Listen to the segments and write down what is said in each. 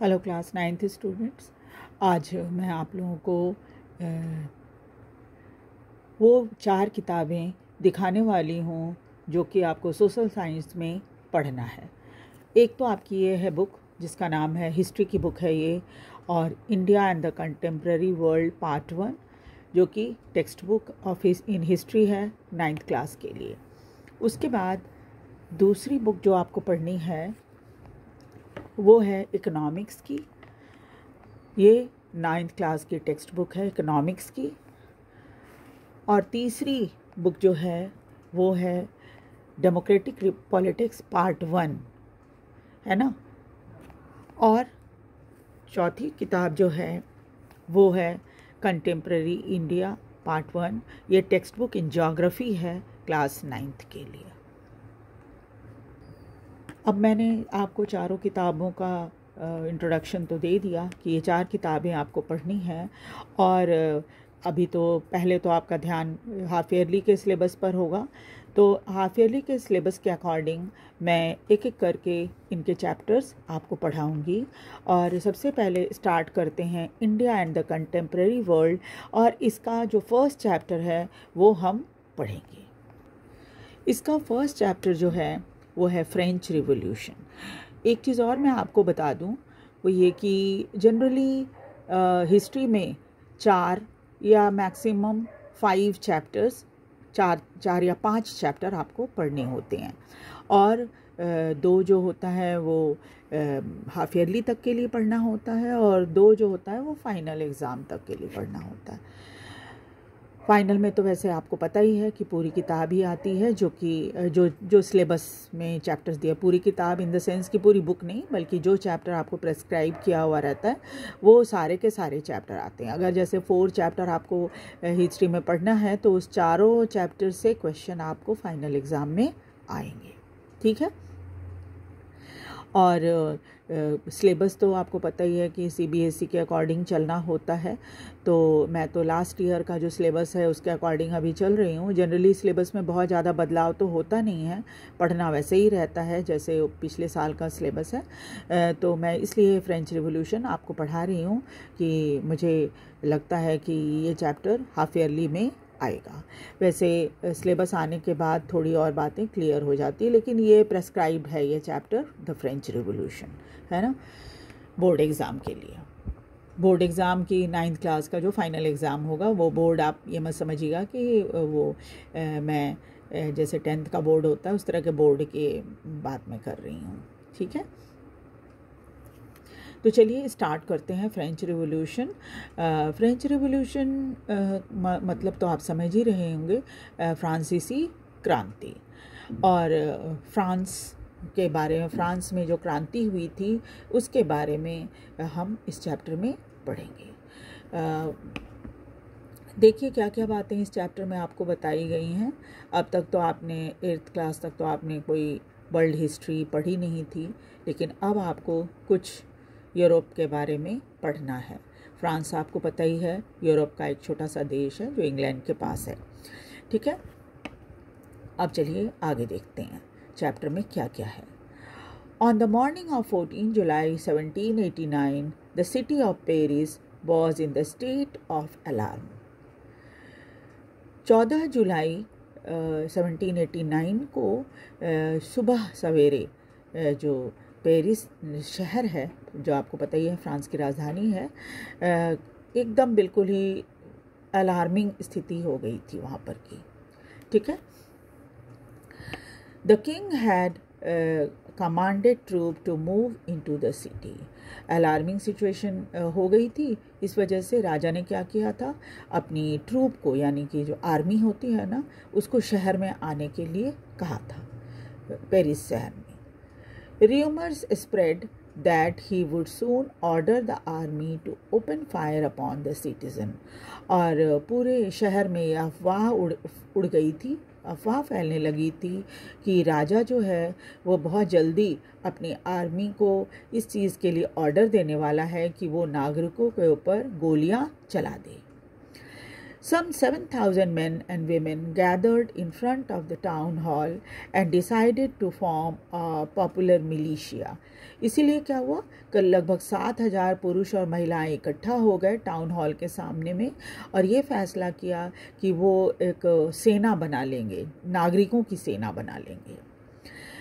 Hello class 9th students. आज मैं आप लोगों को वो 4 किताबें दिखाने वाली हूँ जो कि आपको सोशल साइंस में पढ़ना है। एक तो आपकी ये है बुक जिसका नाम है, हिस्ट्री की बुक है ये, और India and the contemporary world part 1, जो कि text book of in history है 9th क्लास के लिए। उसके बाद दूसरी बुक जो आपको पढ़नी है वो है इकोनॉमिक्स की। ये 9th क्लास की टेक्स्ट बुक है इकोनॉमिक्स की। और तीसरी बुक जो है वो है डेमोक्रेटिक पॉलिटिक्स पार्ट 1, है ना। और चौथी किताब जो है वो है कंटेम्प्रेरी इंडिया पार्ट 1। ये टेक्स्ट बुक इन ज्योग्राफी है क्लास 9th के लिए। अब मैंने आपको चारों किताबों का इंट्रोडक्शन तो दे दिया कि ये 4 किताबें आपको पढ़नी हैं। और अभी तो पहले तो आपका ध्यान हाफ ईयरली के सिलेबस पर होगा, तो हाफ ईयरली के सिलेबस के अकॉर्डिंग मैं एक एक करके इनके चैप्टर्स आपको पढ़ाऊंगी। और सबसे पहले स्टार्ट करते हैं India and the contemporary world, और इसका जो फर्स्ट चैप्टर है वो हम पढ़ेंगे। इसका फर्स्ट चैप्टर जो है वो है फ्रेंच रिवॉल्यूशन। एक चीज़ और मैं आपको बता दूं, वो ये कि जनरली हिस्ट्री में 4 या मैक्सिमम 5 चैप्टर्स, 4 या 5 चैप्टर आपको पढ़ने होते हैं। और 2 जो होता है वो हाफ ईयरली तक के लिए पढ़ना होता है, और 2 जो होता है वो फाइनल एग्ज़ाम तक के लिए पढ़ना होता है। फाइनल में तो वैसे आपको पता ही है कि पूरी किताब ही आती है, जो कि जो सिलेबस में चैप्टर्स दिया, पूरी किताब इन द सेंस कि पूरी बुक नहीं, बल्कि जो चैप्टर आपको प्रेस्क्राइब किया हुआ रहता है वो सारे के सारे चैप्टर आते हैं। अगर जैसे 4 चैप्टर आपको हिस्ट्री में पढ़ना है तो उस चारों चैप्टर से क्वेश्चन आपको फाइनल एग्ज़ाम में आएंगे, ठीक है। और सिलेबस तो आपको पता ही है कि सीबीएसई के अकॉर्डिंग चलना होता है। तो मैं तो लास्ट ईयर का जो सिलेबस है उसके अकॉर्डिंग अभी चल रही हूँ। जनरली सिलेबस में बहुत ज़्यादा बदलाव तो होता नहीं है, पढ़ना वैसे ही रहता है जैसे पिछले साल का सिलेबस है। तो मैं इसलिए फ्रेंच रिवॉल्यूशन आपको पढ़ा रही हूँ कि मुझे लगता है कि ये चैप्टर हाफ ईयरली में आएगा। वैसे सिलेबस आने के बाद थोड़ी और बातें क्लियर हो जाती है, लेकिन ये प्रेस्क्राइब्ड है ये चैप्टर द फ्रेंच रिवॉल्यूशन, है ना, बोर्ड एग्ज़ाम के लिए। बोर्ड एग्ज़ाम की 9th क्लास का जो फाइनल एग्ज़ाम होगा वो बोर्ड, आप ये मत समझिएगा कि वो मैं जैसे 10th का बोर्ड होता है उस तरह के बोर्ड की बात मैं कर रही हूँ, ठीक है। तो चलिए स्टार्ट करते हैं फ्रेंच रिवॉल्यूशन। फ्रेंच रिवॉल्यूशन मतलब तो आप समझ ही रहे होंगे, फ्रांसीसी क्रांति। और फ्रांस के बारे में, फ्रांस में जो क्रांति हुई थी उसके बारे में हम इस चैप्टर में पढ़ेंगे। देखिए क्या क्या बातें इस चैप्टर में आपको बताई गई हैं। अब तक तो आपने 8th क्लास तक तो आपने कोई वर्ल्ड हिस्ट्री पढ़ी नहीं थी, लेकिन अब आपको कुछ यूरोप के बारे में पढ़ना है। फ्रांस आपको पता ही है यूरोप का एक छोटा सा देश है जो इंग्लैंड के पास है, ठीक है। अब चलिए आगे देखते हैं चैप्टर में क्या क्या है। On the morning of 14 July 1789 the city of Paris was in the state of alarm. 14 जुलाई 1789 को सुबह सवेरे जो पेरिस शहर है, जो आपको पता ही है फ्रांस की राजधानी है, एकदम बिल्कुल ही अलार्मिंग स्थिति हो गई थी वहाँ पर की, ठीक है। The king had commanded troop to move into the city. Alarming situation हो गई थी, इस वजह से राजा ने क्या किया था, अपनी ट्रूप को, यानी कि जो आर्मी होती है ना, उसको शहर में आने के लिए कहा था, पेरिस शहर में। Rumors spread that he would soon order the army to open fire upon the citizen। और पूरे शहर में अफवाह उड़ गई थी, अफवाह फैलने लगी थी कि राजा जो है वो बहुत जल्दी अपनी आर्मी को इस चीज़ के लिए ऑर्डर देने वाला है कि वो नागरिकों के ऊपर गोलियां चला दे। Some 7,000 men and women gathered in front of the town hall and decided to form a popular militia. इसीलिए क्या हुआ कि लगभग 7,000 पुरुष और महिलाएं इकट्ठा हो गए टाउन हॉल के सामने में और ये फैसला किया कि वो एक सेना बना लेंगे, नागरिकों की सेना बना लेंगे.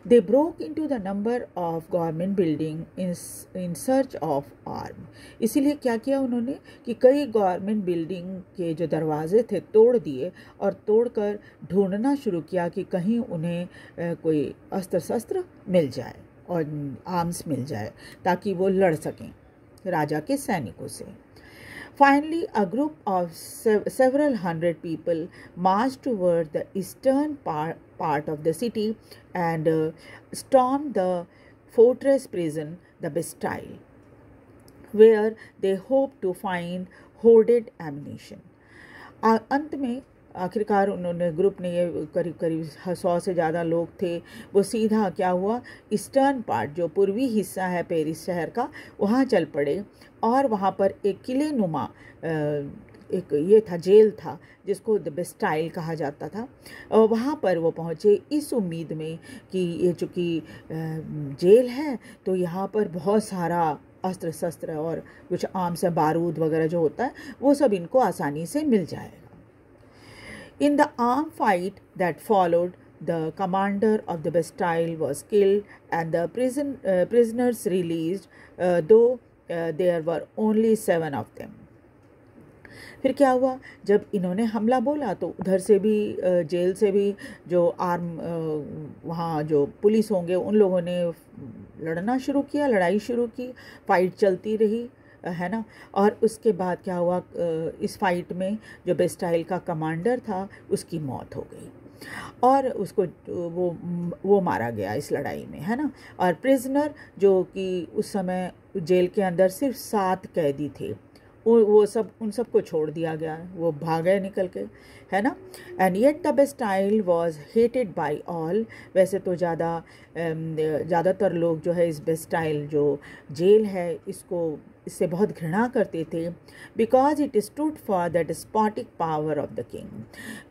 They broke into the number of government building in search of arm. इसीलिए क्या किया उन्होंने कि कई गवर्नमेंट बिल्डिंग के जो दरवाजे थे तोड़ दिए और तोड़कर ढूंढना शुरू किया कि कहीं उन्हें कोई अस्त्र शस्त्र मिल जाए और आर्म्स मिल जाए ताकि वो लड़ सकें राजा के सैनिकों से. Finally, a group of several hundred people marched toward the eastern part of the city and stormed the fortress prison, the Bastille, where they hoped to find hoarded ammunition. अंत में आखिरकार उन्होंने ग्रुप ने ये करीब 100 से ज़्यादा लोग थे, वो सीधा क्या हुआ ईस्टर्न पार्ट जो पूर्वी हिस्सा है पेरिस शहर का वहाँ चल पड़े और वहाँ पर एक किले नुमा एक ये था जेल था जिसको द बेस्टाइल कहा जाता था और वहाँ पर वो पहुँचे इस उम्मीद में कि ये चूँकि जेल है तो यहाँ पर बहुत सारा अस्त्र शस्त्र और कुछ आम से बारूद वगैरह जो होता है वो सब इनको आसानी से मिल जाएगा. In the armed fight that followed, the commander of the Bastille was killed and the prisoners released, though there were only 7 of them. फिर क्या हुआ जब इन्होंने हमला बोला तो उधर से भी जेल से भी जो वहाँ जो पुलिस होंगे उन लोगों ने लड़ना शुरू किया, लड़ाई शुरू की, फाइट चलती रही है ना. और उसके बाद क्या हुआ इस फाइट में जो बेस्टाइल का कमांडर था उसकी मौत हो गई और उसको वो मारा गया इस लड़ाई में है ना. और प्रिजनर जो कि उस समय जेल के अंदर सिर्फ 7 कैदी थे वो सब उन सबको छोड़ दिया गया, वो भाग गए निकल के है ना. And yet the Bastille was hated by all. वैसे तो ज़्यादातर लोग जो है इस बेस्टाइल जो जेल है इससे बहुत घृणा करते थे because it stood for the despotic power of the king.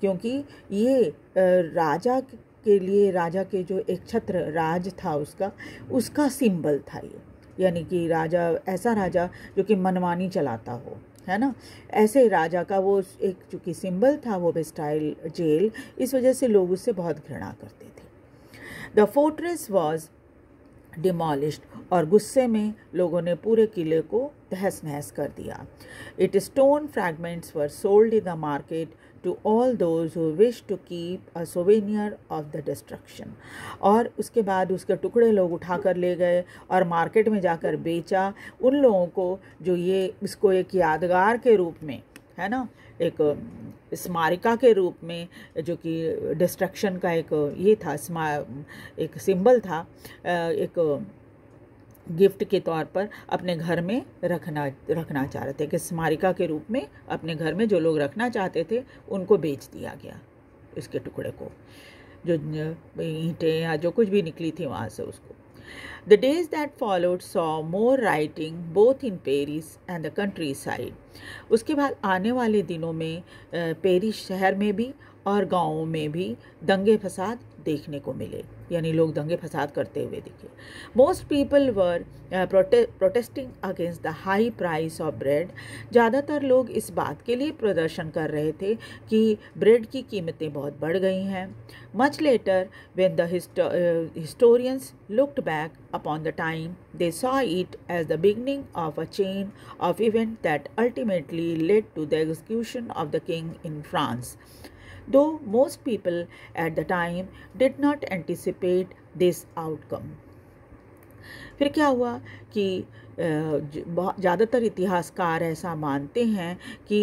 क्योंकि ये राजा के लिए राजा के जो एक छत्र राज था उसका सिंबल था ये, यानी कि राजा ऐसा राजा जो कि मनमानी चलाता हो है ना, ऐसे राजा का वो एक चूँकि सिंबल था वो बेस्टाइल जेल, इस वजह से लोग उससे बहुत घृणा करते थे. द फोर्ट्रेस वॉज डिमोलिश्ड और गुस्से में लोगों ने पूरे किले को तहस नहस कर दिया. It stone fragments were sold in the market to all those who wish to keep a souvenir of the destruction. और उसके बाद उसके टुकड़े लोग उठाकर ले गए और मार्केट में जाकर बेचा उन लोगों को जो ये इसको एक यादगार के रूप में है ना, एक स्मारिका के रूप में जो कि डिस्ट्रक्शन का एक ये था, एक सिंबल था, एक गिफ्ट के तौर पर अपने घर में रखना चाह रहे थे कि स्मारिका के रूप में अपने घर में जो लोग रखना चाहते थे उनको बेच दिया गया इसके टुकड़े को, जो ईंटें या जो कुछ भी निकली थी वहाँ से उसको. The days that followed saw more rioting both in Paris and the countryside. उसके बाद आने वाले दिनों में पेरिस शहर में भी और गाँवों में भी दंगे फसाद देखने को मिले, यानी लोग दंगे फसाद करते हुए दिखे. Most people were protesting against the high price of bread. ज़्यादातर लोग इस बात के लिए प्रदर्शन कर रहे थे कि ब्रेड की कीमतें बहुत बढ़ गई हैं. Much later when the historians looked back upon the time they saw it as the beginning of a chain of event that ultimately led to the execution of the king in France. Though most people at the time did not anticipate this outcome. फिर क्या हुआ कि ज़्यादातर इतिहासकार ऐसा मानते हैं कि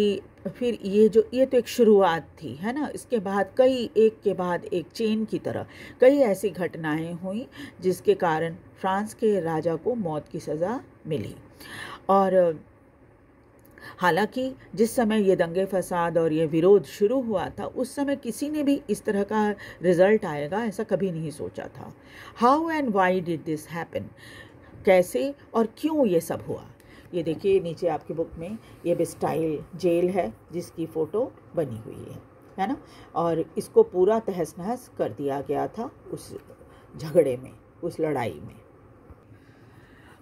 फिर ये तो एक शुरुआत थी है ना, इसके बाद कई एक के बाद एक चेन की तरह कई ऐसी घटनाएं हुई जिसके कारण फ्रांस के राजा को मौत की सज़ा मिली. और हालांकि जिस समय ये दंगे फसाद और ये विरोध शुरू हुआ था उस समय किसी ने भी इस तरह का रिजल्ट आएगा ऐसा कभी नहीं सोचा था. How and why did this happen. कैसे और क्यों ये सब हुआ. ये देखिए नीचे आपकी बुक में ये बेस्टाइल जेल है जिसकी फ़ोटो बनी हुई है ना। और इसको पूरा तहस नहस कर दिया गया था उस झगड़े में, उस लड़ाई में।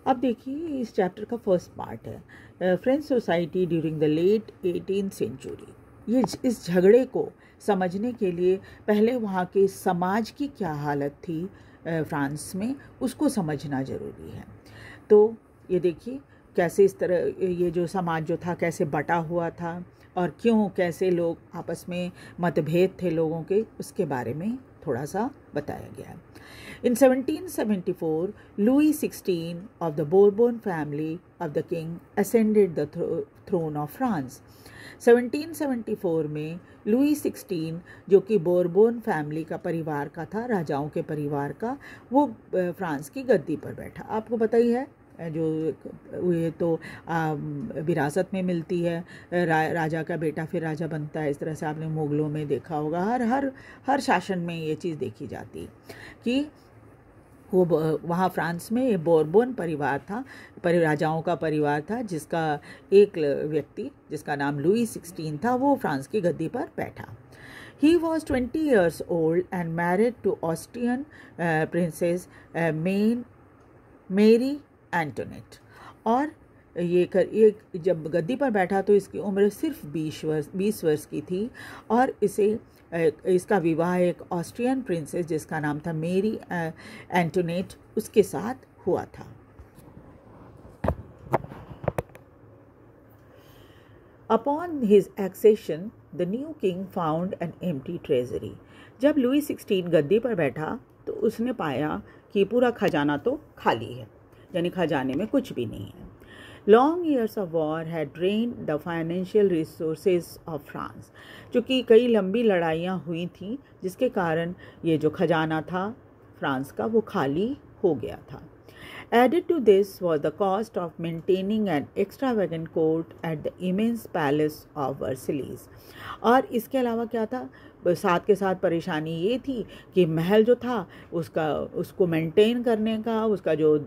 अब देखिए इस चैप्टर का फर्स्ट पार्ट है French society during the late 18th century. ये इस झगड़े को समझने के लिए पहले वहाँ के समाज की क्या हालत थी फ्रांस में, उसको समझना ज़रूरी है। तो ये देखिए कैसे इस तरह ये जो समाज जो था कैसे बटा हुआ था और क्यों, कैसे लोग आपस में मतभेद थे लोगों के, उसके बारे में थोड़ा सा बताया गया है। In 1774, Louis XVI of the Bourbon family of the king ascended the throne of France. 1774 में लुई 16 जो कि बोरबोन फैमिली का परिवार का था, राजाओं के परिवार का, वो फ्रांस की गद्दी पर बैठा। आपको पता ही है जो ये तो विरासत में मिलती है, राजा का बेटा फिर राजा बनता है। इस तरह से आपने मुगलों में देखा होगा, हर शासन में ये चीज़ देखी जाती कि वो वहाँ फ्रांस में ये बोरबोन परिवार था, राजाओं का परिवार था, जिसका एक व्यक्ति जिसका नाम लुई 16 था वो फ्रांस की गद्दी पर बैठा। He was 20 years old and married to Austrian princess Mary Antoinette। और ये जब गद्दी पर बैठा तो इसकी उम्र सिर्फ 20 वर्ष की थी और इसका विवाह एक ऑस्ट्रियन प्रिंसेस जिसका नाम था मेरी एंटोनेट उसके साथ हुआ था। Upon his accession, the new king found an empty treasury। जब लुई 16 गद्दी पर बैठा तो उसने पाया कि पूरा खजाना तो खाली है, यानी खजाने में कुछ भी नहीं है। Long years of war had drained the financial resources of France। चूँकि कई लंबी लड़ाइयाँ हुई थी जिसके कारण ये जो खजाना था फ्रांस का वो खाली हो गया था। Added to this was the cost of maintaining an extravagant court at the immense palace of Versailles। और इसके अलावा क्या था, साथ के साथ परेशानी ये थी कि महल जो था उसको मेंटेन करने का, उसका जो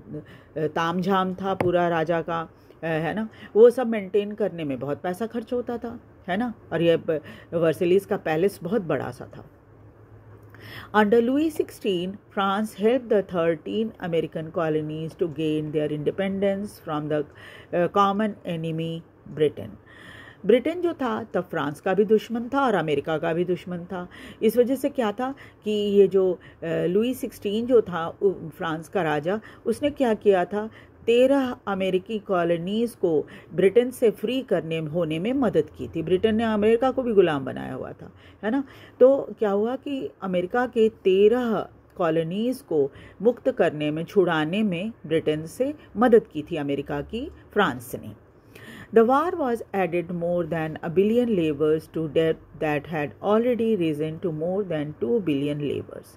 तामझाम था पूरा राजा का है ना, वो सब मेंटेन करने में बहुत पैसा खर्च होता था, है ना। और ये वर्सेलिस का पैलेस बहुत बड़ा सा था। Under Louis XVI, France helped the 13 American colonies to gain their independence from the common enemy Britain। Britain जो था तब फ्रांस का भी दुश्मन था और अमेरिका का भी दुश्मन था। इस वजह से क्या था कि ये जो लुई 16 जो था फ्रांस का राजा, उसने क्या किया था, 13 अमेरिकी कॉलोनीज़ को ब्रिटेन से फ्री होने में मदद की थी। ब्रिटेन ने अमेरिका को भी गुलाम बनाया हुआ था, है ना। तो क्या हुआ कि अमेरिका के 13 कॉलोनीज़ को मुक्त करने में, छुड़ाने में ब्रिटेन से मदद की थी अमेरिका की फ्रांस ने। The war was added more than a billion laborers to debt that had already risen to more than 2 billion laborers।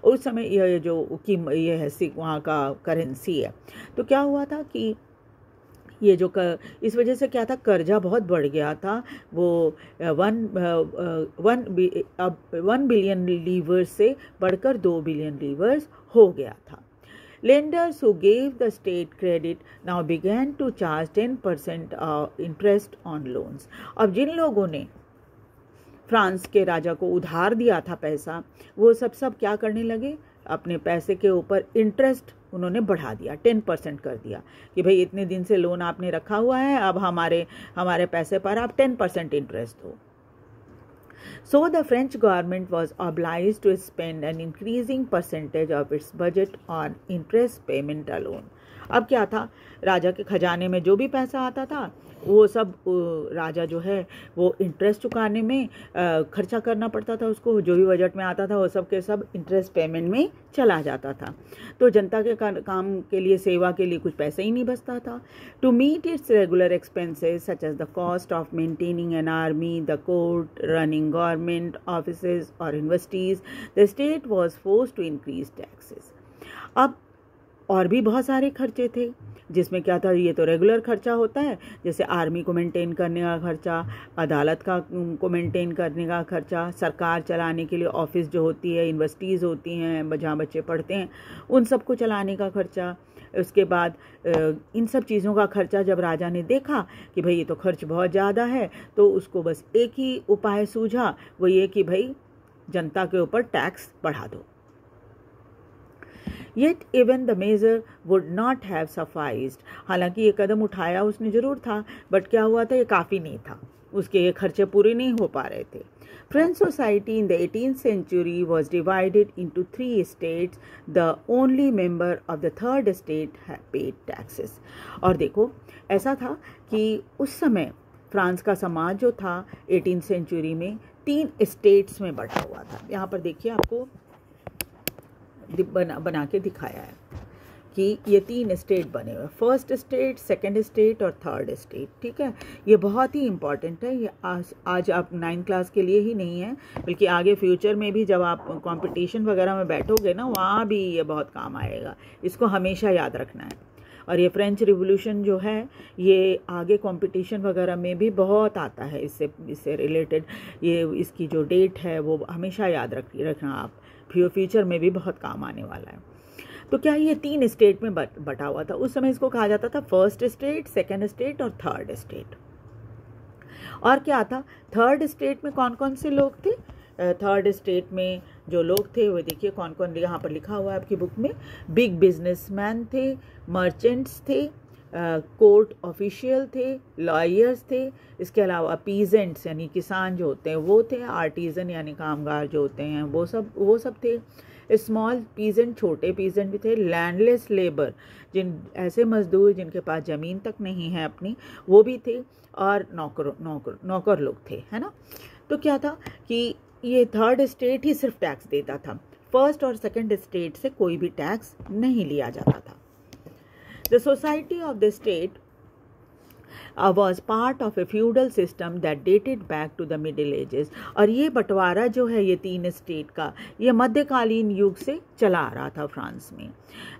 उस समय ये जो ये है वहाँ का करेंसी है, तो क्या हुआ था कि ये जो इस वजह से क्या था, कर्जा बहुत बढ़ गया था। वो 1 बिलियन लीवर्स से बढ़कर 2 बिलियन लीवर्स हो गया था। Lenders who gave the state credit now began to charge 10% interest on loans। अब जिन लोगों ने फ्रांस के राजा को उधार दिया था पैसा, वो सब क्या करने लगे, अपने पैसे के ऊपर इंटरेस्ट उन्होंने बढ़ा दिया, 10% कर दिया कि भाई इतने दिन से लोन आपने रखा हुआ है, अब हमारे पैसे पर आप 10% इंटरेस्ट दो। So the French government was obliged to spend an increasing percentage of its budget on interest payment alone। अब क्या था, राजा के खजाने में जो भी पैसा आता था वो सब राजा जो है वो इंटरेस्ट चुकाने में खर्चा करना पड़ता था उसको। जो भी बजट में आता था वो सब के सब इंटरेस्ट पेमेंट में चला जाता था। तो जनता के काम के लिए, सेवा के लिए कुछ पैसा ही नहीं बचता था। To meet its regular expenses such as the cost of maintaining an army, the court, running government offices और universities, the state was forced to increase taxes. अब और भी बहुत सारे खर्चे थे जिसमें क्या था, ये तो रेगुलर खर्चा होता है, जैसे आर्मी को मेंटेन करने का खर्चा, अदालत को मेंटेन करने का खर्चा, सरकार चलाने के लिए ऑफिस जो होती है, यूनिवर्सिटीज़ होती हैं जहाँ बच्चे पढ़ते हैं, उन सब को चलाने का खर्चा, उसके बाद इन सब चीज़ों का खर्चा जब राजा ने देखा कि भाई ये तो खर्च बहुत ज़्यादा है, तो उसको बस एक ही उपाय सूझा, वो ये कि भाई जनता के ऊपर टैक्स बढ़ा दो। Yet even the measure would not have sufficed। हालांकि ये कदम उठाया उसने ज़रूर था, बट क्या हुआ था, ये काफ़ी नहीं था, उसके ये खर्चे पूरे नहीं हो पा रहे थे। French society in the 18th century was divided into 3 states. The only member of the third state had paid taxes। और देखो ऐसा था कि उस समय फ्रांस का समाज जो था 18th सेंचुरी में 3 स्टेट्स में बटा हुआ था। यहाँ पर देखिए आपको बना के दिखाया है कि ये 3 स्टेट बने हुए, फर्स्ट स्टेट, सेकंड स्टेट और थर्ड स्टेट। ठीक है, ये बहुत ही इम्पॉर्टेंट है। ये आज आप 9th क्लास के लिए ही नहीं है, बल्कि आगे फ्यूचर में भी जब आप कंपटीशन वगैरह में बैठोगे ना, वहाँ भी ये बहुत काम आएगा। इसको हमेशा याद रखना है। और ये फ्रेंच रिवॉल्यूशन जो है ये आगे कंपटीशन वगैरह में भी बहुत आता है, इससे रिलेटेड ये इसकी जो डेट है वो हमेशा याद रखना आप, फ्यूचर में भी बहुत काम आने वाला है। तो क्या ये 3 स्टेट में बटा हुआ था। उस समय इसको कहा जाता था फर्स्ट स्टेट, सेकंड स्टेट और थर्ड स्टेट। और क्या था, थर्ड स्टेट में कौन कौन से लोग थे, थर्ड स्टेट में जो लोग थे वो देखिए कौन कौन यहाँ पर लिखा हुआ है आपकी बुक में। बिग बिजनेसमैन थे, मर्चेंट्स थे, कोर्ट ऑफिशियल थे, लॉयर्स थे, इसके अलावा पीजेंट्स यानी किसान जो होते हैं वो थे, आर्टिजन यानी कामगार जो होते हैं वो सब थे, स्मॉल पीजेंट छोटे पीजेंट भी थे, लैंडलेस लेबर ऐसे मजदूर जिनके पास ज़मीन तक नहीं है अपनी, वो भी थे, और नौकर लोग थे, है ना। तो क्या था कि ये थर्ड स्टेट ही सिर्फ टैक्स देता था, फर्स्ट और सेकंड स्टेट से कोई भी टैक्स नहीं लिया जाता था। The society of the state was part of a feudal system that dated back to the Middle Ages। और ये बंटवारा जो है ये 3 स्टेट का, ये मध्यकालीन युग से चला आ रहा था फ्रांस में।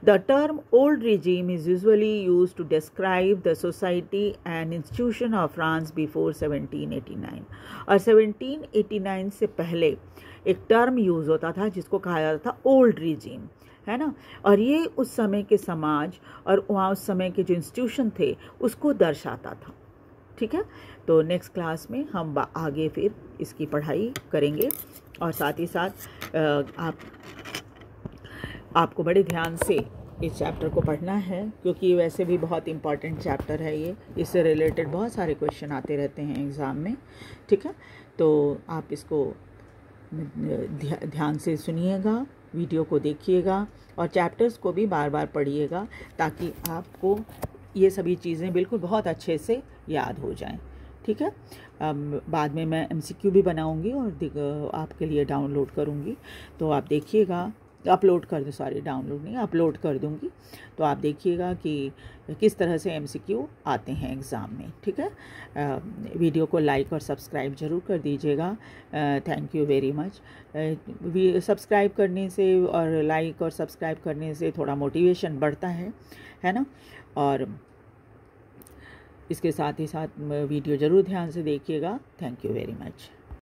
The term old regime is usually used to describe the society and institution of France before 1789। और 1789 से पहले एक टर्म यूज़ होता था जिसको कहा जाता था ओल्ड रिजीम, है ना। और ये उस समय के समाज और वहाँ उस समय के जो इंस्टीट्यूशन थे उसको दर्शाता था। ठीक है, तो नेक्स्ट क्लास में हम आगे फिर इसकी पढ़ाई करेंगे, और साथ ही साथ आपको बड़े ध्यान से इस चैप्टर को पढ़ना है, क्योंकि ये वैसे भी बहुत इम्पॉर्टेंट चैप्टर है। ये इससे रिलेटेड बहुत सारे क्वेश्चन आते रहते हैं एग्ज़ाम में। ठीक है, तो आप इसको ध्यान से सुनिएगा, वीडियो को देखिएगा और चैप्टर्स को भी बार बार पढ़िएगा, ताकि आपको ये सभी चीज़ें बिल्कुल बहुत अच्छे से याद हो जाएं। ठीक है, बाद में मैं MCQ भी बनाऊंगी और आपके लिए डाउनलोड करूंगी, तो आप देखिएगा, अपलोड कर दूंगी, तो आप देखिएगा कि किस तरह से MCQ आते हैं एग्ज़ाम में। ठीक है, वीडियो को लाइक और सब्सक्राइब ज़रूर कर दीजिएगा। Thank you very much. Subscribe करने से और लाइक और सब्सक्राइब करने से थोड़ा मोटिवेशन बढ़ता है ना। और इसके साथ ही साथ वीडियो ज़रूर ध्यान से देखिएगा। Thank you very much.